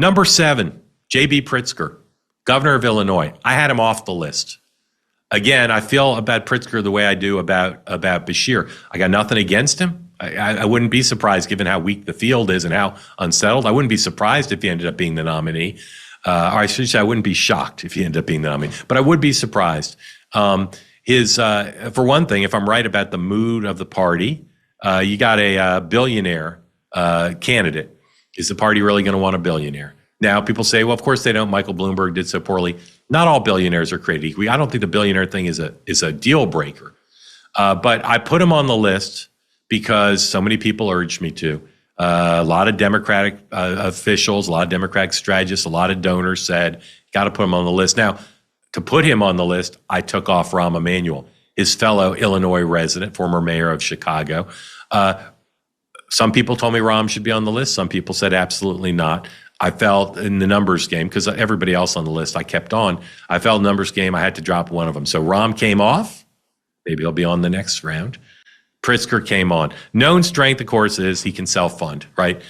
Number 7, J.B. Pritzker, governor of Illinois. I had him off the list. Again, I feel about Pritzker the way I do about Beshear. I got nothing against him. I wouldn't be surprised, given how weak the field is and how unsettled. I wouldn't be surprised if he ended up being the nominee. Or I should say, I wouldn't be shocked if he ended up being the nominee. But I would be surprised. For one thing, if I'm right about the mood of the party, you got a billionaire candidate. Is the party really going to want a billionaire? Now, people say, well, of course they don't. Michael Bloomberg did so poorly. Not all billionaires are created equal. I don't think the billionaire thing is a deal breaker. But I put him on the list because so many people urged me to. A lot of Democratic officials, a lot of Democratic strategists, a lot of donors said, got to put him on the list. Now, to put him on the list, I took off Rahm Emanuel, his fellow Illinois resident, former mayor of Chicago. Some people told me Rahm should be on the list. Some people said absolutely not. I felt in the numbers game, because everybody else on the list I kept on, I felt numbers game, I had to drop one of them. So Rahm came off. Maybe he'll be on the next round. Pritzker came on. Known strength, of course, is he can self-fund, right?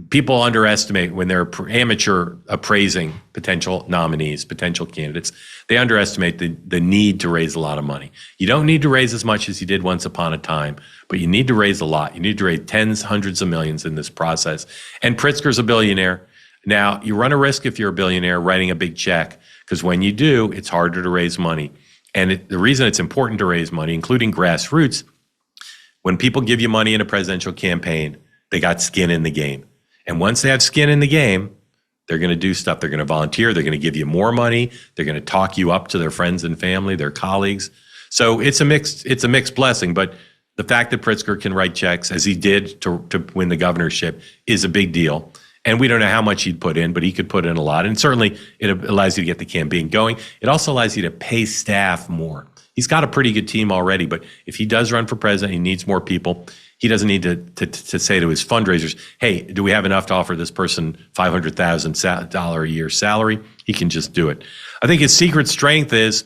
People underestimate when they're amateur appraising potential nominees, potential candidates. They underestimate the need to raise a lot of money. You don't need to raise as much as you did once upon a time, but you need to raise a lot. You need to raise tens, hundreds of millions in this process. And Pritzker's a billionaire. Now, you run a risk if you're a billionaire writing a big check, because when you do, it's harder to raise money. And the reason it's important to raise money, including grassroots, when people give you money in a presidential campaign, they got skin in the game. And once they have skin in the game, they're going to do stuff. They're going to volunteer. They're going to give you more money. They're going to talk you up to their friends and family, their colleagues. So it's a mixed blessing. But the fact that Pritzker can write checks, as he did to win the governorship, is a big deal. And we don't know how much he'd put in, but he could put in a lot. And certainly it allows you to get the campaign going. It also allows you to pay staff more. He's got a pretty good team already, but if he does run for president, he needs more people. He doesn't need to say to his fundraisers, hey, do we have enough to offer this person $500,000 a year salary? He can just do it. I think his secret strength is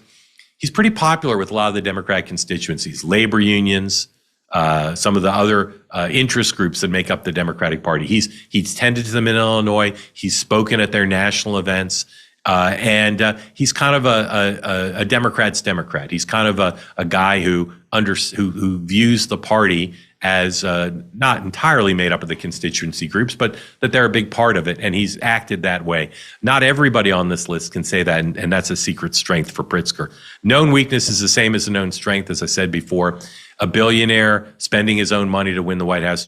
he's pretty popular with a lot of the Democratic constituencies, labor unions, some of the other interest groups that make up the Democratic Party. He's tended to them in Illinois. He's spoken at their national events. And he's kind of a Democrat's Democrat. He's kind of a guy who views the party as not entirely made up of the constituency groups, but that they're a big part of it. And he's acted that way. Not everybody on this list can say that, and that's a secret strength for Pritzker. Known weakness is the same as a known strength, as I said before. A billionaire spending his own money to win the White House